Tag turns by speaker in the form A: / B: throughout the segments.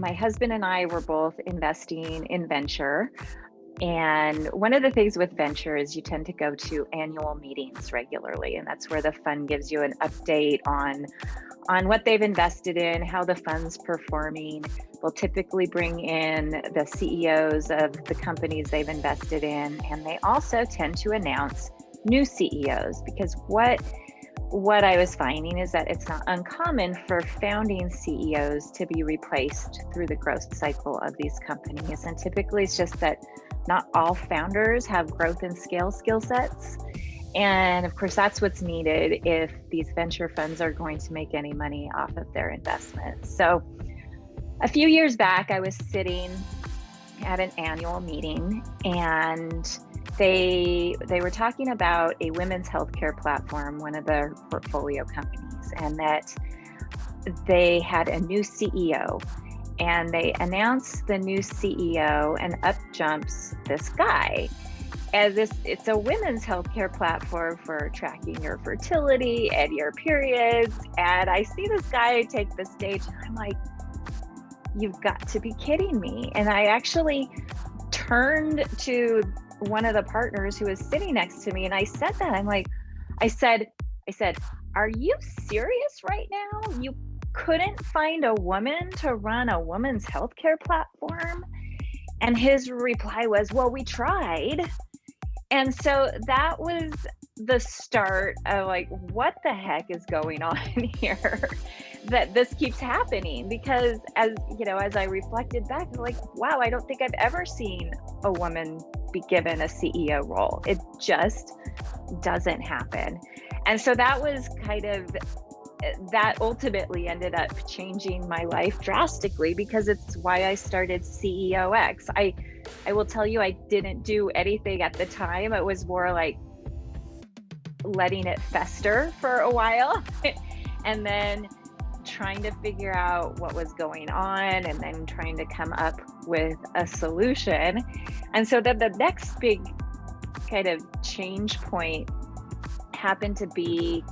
A: my husband and I were both investing in venture. And one of the things with venture is you tend to go to annual meetings regularly. And that's where the fund gives you an update on what they've invested in, how the fund's performing. They'll typically bring in the CEOs of the companies they've invested in. And they also tend to announce new CEOs, because what I was finding is that it's not uncommon for founding CEOs to be replaced through the growth cycle of these companies. And typically it's just that not all founders have growth and scale skill sets. And of course, that's what's needed if these venture funds are going to make any money off of their investments. So a few years back, I was sitting at an annual meeting, and they were talking about a women's healthcare platform, one of their portfolio companies, and that they had a new CEO. And they announced the new CEO, and up jumps this guy. It's a women's healthcare platform for tracking your fertility and your periods. And I see this guy take the stage, and I'm like, you've got to be kidding me. And I actually turned to one of the partners who was sitting next to me, and I said that. I said, are you serious right now? You couldn't find a woman to run a women's healthcare platform? And his reply was, well, we tried. And so that was the start of like, what the heck is going on here that this keeps happening? Because as I reflected back, I'm like, wow, I don't think I've ever seen a woman be given a CEO role. It just doesn't happen. And so that ultimately ended up changing my life drastically, because it's why I started CEOx. I will tell you, I didn't do anything at the time. It was more like letting it fester for a while and then trying to figure out what was going on, and then trying to come up with a solution. And so then the next big kind of change point happened to be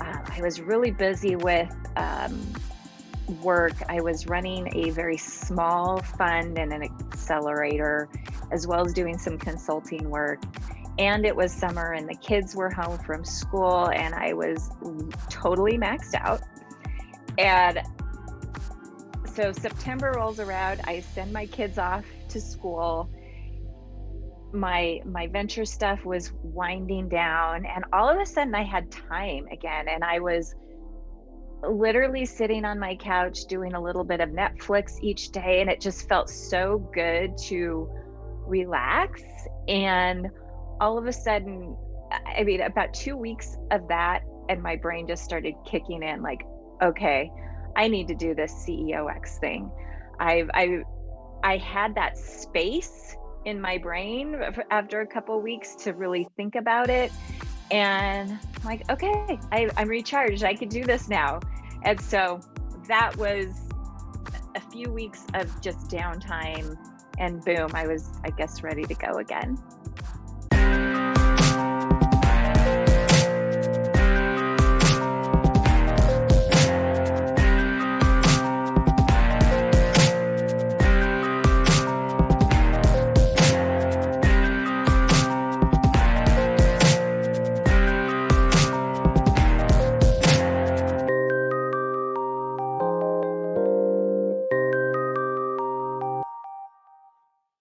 A: I was really busy with work. I was running a very small fund and an accelerator, as well as doing some consulting work. And it was summer, and the kids were home from school, and I was totally maxed out. And so September rolls around, I send my kids off to school. My venture stuff was winding down, and all of a sudden I had time again, and I was literally sitting on my couch doing a little bit of Netflix each day, and it just felt so good to relax. And all of a sudden, about 2 weeks of that, and my brain just started kicking in like, okay, I need to do this CEOx thing. I had that space in my brain after a couple of weeks to really think about it. And I'm like, okay, I'm recharged. I can do this now. And so that was a few weeks of just downtime, and boom, I was, I guess, ready to go again.